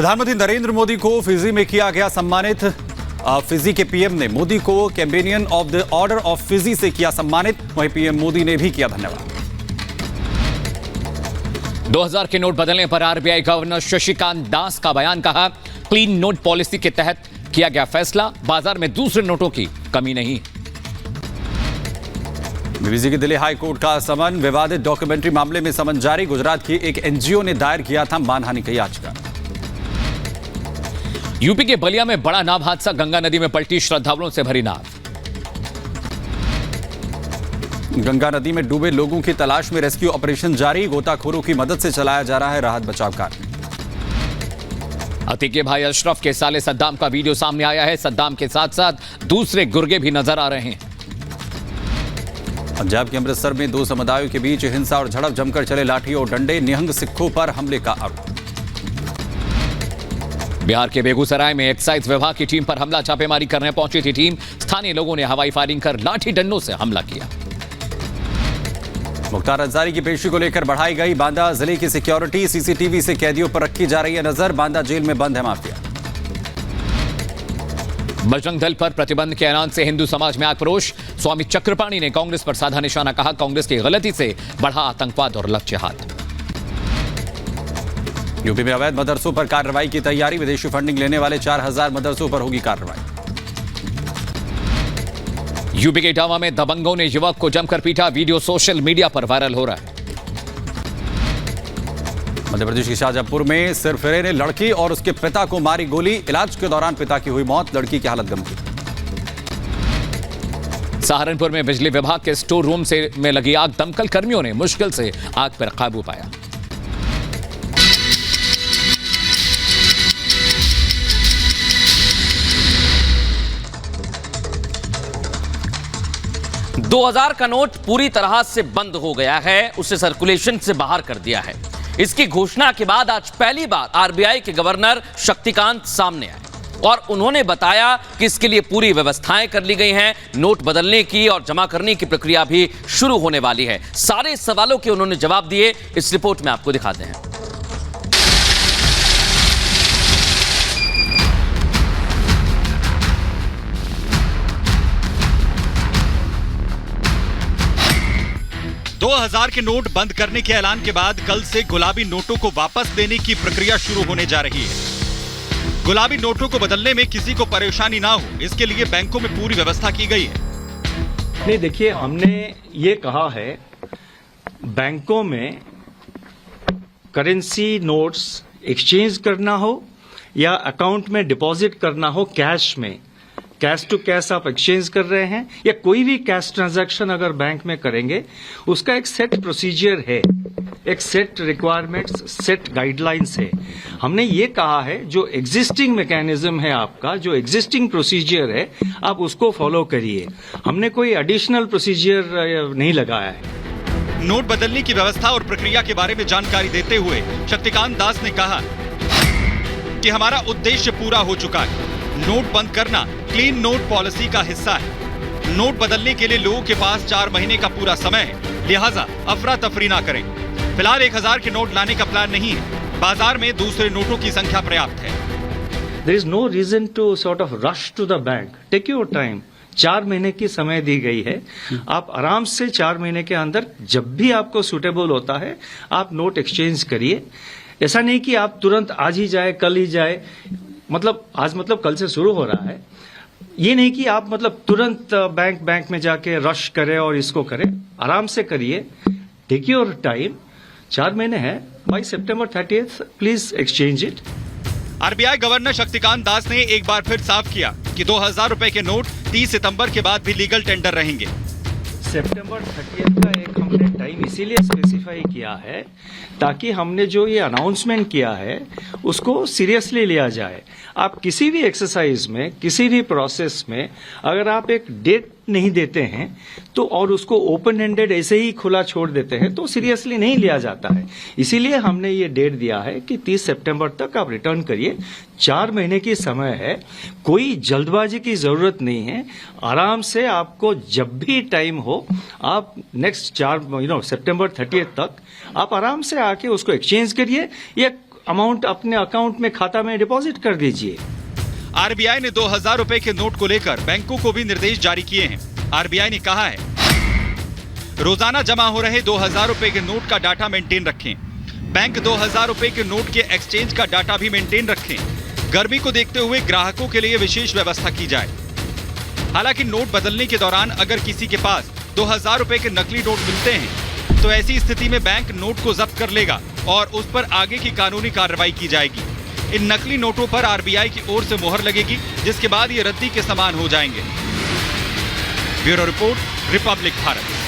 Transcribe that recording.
प्रधानमंत्री नरेंद्र मोदी को फिजी में किया गया सम्मानित। फिजी के पीएम ने मोदी को companion of the order of Fiji से किया सम्मानित। वहीं पीएम मोदी ने भी किया धन्यवाद। 2000 के नोट बदलने पर आरबीआई गवर्नर शक्तिकांत दास का बयान। कहा, क्लीन नोट पॉलिसी के तहत किया गया फैसला, बाजार में दूसरे नोटों की कमी नहीं। बीबीसी की दिल्ली हाई कोर्ट का समन। विवादित डॉक्यूमेंट्री मामले में समन जारी। गुजरात की एक एनजीओ ने दायर किया था मानहानि की याचिका। यूपी के बलिया में बड़ा नाव हादसा। गंगा नदी में पलटी श्रद्धालुओं से भरी नाव। गंगा नदी में डूबे लोगों की तलाश में रेस्क्यू ऑपरेशन जारी। गोताखोरों की मदद से चलाया जा रहा है राहत बचाव कार्य। अतीक के भाई अशरफ के साले सद्दाम का वीडियो सामने आया है। सद्दाम के साथ साथ दूसरे गुर्गे भी नजर आ रहे हैं। पंजाब के अमृतसर में दो समुदायों के बीच हिंसा और झड़प। जमकर चले लाठी और डंडे। निहंग सिखों पर हमले का आरोप। बिहार के बेगूसराय में एक्साइज विभाग की टीम पर हमला। छापेमारी करने पहुंची थी टीम। स्थानीय लोगों ने हवाई फायरिंग कर लाठी डंडों से हमला किया। मुख्तार अंसारी की पेशी को लेकर बढ़ाई गई बांदा जिले की सिक्योरिटी। सीसीटीवी से कैदियों पर रखी जा रही है नजर। बांदा जेल में बंद है माफिया। बजरंग दल पर प्रतिबंध के ऐलान से हिंदू समाज में आक्रोश। स्वामी चक्रपाणी ने कांग्रेस पर साधा निशाना। कहा, कांग्रेस की गलती से बढ़ा आतंकवाद और लक्ष्यहात। यूपी में अवैध मदरसों पर कार्रवाई की तैयारी। विदेशी फंडिंग लेने वाले 4000 मदरसों पर होगी कार्रवाई। यूपी के इटावा में दबंगों ने युवक को जमकर पीटा। वीडियो सोशल मीडिया पर वायरल हो रहा है। मध्य प्रदेश के शाहजहांपुर में सिरफिरे ने लड़की और उसके पिता को मारी गोली। इलाज के दौरान पिता की हुई मौत। लड़की की हालत गंभीर। सहारनपुर में बिजली विभाग के स्टोर रूम में लगी आग। दमकल कर्मियों ने मुश्किल से आग पर काबू पाया। दो 2000 का नोट पूरी तरह से बंद हो गया है। उसे सर्कुलेशन से बाहर कर दिया है। इसकी घोषणा के बाद आज पहली बार आरबीआई के गवर्नर शक्तिकांत सामने आए और उन्होंने बताया कि इसके लिए पूरी व्यवस्थाएं कर ली गई हैं। नोट बदलने की और जमा करने की प्रक्रिया भी शुरू होने वाली है। सारे सवालों के उन्होंने जवाब दिए। इस रिपोर्ट में आपको दिखाते हैं। दो 2000 के नोट बंद करने के ऐलान के बाद कल से गुलाबी नोटों को वापस देने की प्रक्रिया शुरू होने जा रही है। गुलाबी नोटों को बदलने में किसी को परेशानी ना हो, इसके लिए बैंकों में पूरी व्यवस्था की गई है। नहीं, देखिए, हमने ये कहा है बैंकों में करेंसी नोट्स एक्सचेंज करना हो या अकाउंट में डिपॉजिट करना हो कैश में, कैश टू कैश आप एक्सचेंज कर रहे हैं या कोई भी कैश ट्रांजैक्शन अगर बैंक में करेंगे, उसका एक सेट प्रोसीजर है, एक सेट रिक्वायरमेंट्स, सेट गाइडलाइंस है। हमने ये कहा है जो एग्जिस्टिंग मैकेनिज्म है आपका, जो एग्जिस्टिंग प्रोसीजर है, आप उसको फॉलो करिए। हमने कोई एडिशनल प्रोसीजर नहीं लगाया है। नोट बदलने की व्यवस्था और प्रक्रिया के बारे में जानकारी देते हुए शक्तिकांत दास ने कहा कि हमारा उद्देश्य पूरा हो चुका है। नोट बंद करना क्लीन नोट पॉलिसी का हिस्सा है। नोट बदलने के लिए लोगों के पास 4 महीने का पूरा समय है, लिहाजा अफरा तफरी ना करें। फिलहाल 1000 के नोट लाने का प्लान नहीं है। बाजार में दूसरे नोटों की संख्या पर्याप्त है। There is no reason to sort of rush to the bank. Take your time. 4 महीने की समय दी गई है। आप आराम से 4 महीने के अंदर जब भी आपको सुटेबल होता है आप नोट एक्सचेंज करिए। ऐसा नहीं कि आप तुरंत आज ही जाए, कल ही जाए। आज कल से शुरू हो रहा है। ये नहीं कि आप तुरंत बैंक में जाके रश करें और इसको करें। आराम से करिए। Take your time. 4 महीने हैं। By September 30 please exchange it. RBI governor Shaktikanta Das ने एक बार फिर साफ किया कि 2000 रुपए के नोट 30 सितंबर के बाद भी लीगल टेंडर रहेंगे। सितंबर 30 का एक हमने टाइम इसीलिए स्पेसिफाई किया है ताकि हमने जो ये अनाउंसमेंट किया है उसको सीरियसली लिया जाए। आप किसी भी एक्सरसाइज में, किसी भी प्रोसेस में अगर आप एक डेट नहीं देते हैं तो और उसको ओपन एंडेड ऐसे ही खुला छोड़ देते हैं तो सीरियसली नहीं लिया जाता है। इसीलिए हमने ये डेट दिया है कि 30 सितंबर तक आप रिटर्न करिए। 4 महीने की समय है। कोई जल्दबाजी की जरूरत नहीं है। आराम से आपको जब भी टाइम हो आप नेक्स्ट सितंबर 30 तक आप आराम से आके उसको एक्सचेंज करिए या अमाउंट अपने अकाउंट में खाता में डिपॉजिट कर दीजिए। आरबीआई ने 2000 रुपए के नोट को लेकर बैंकों को भी निर्देश जारी किए हैं। आरबीआई ने कहा है, रोजाना जमा हो रहे 2000 रुपए के नोट का डाटा मेंटेन रखें। बैंक 2000 रुपए के नोट के एक्सचेंज का डाटा भी मेंटेन रखें। गर्मी को देखते हुए ग्राहकों के लिए विशेष व्यवस्था की जाए। हालांकि नोट बदलने के दौरान अगर किसी के पास 2000 रुपए के नकली नोट मिलते हैं तो ऐसी स्थिति में बैंक नोट को जब्त कर लेगा और उस पर आगे की कानूनी कार्रवाई की जाएगी। इन नकली नोटों पर आरबीआई की ओर से मोहर लगेगी, जिसके बाद ये रद्दी के समान हो जाएंगे। Bureau report, Republic Bharat.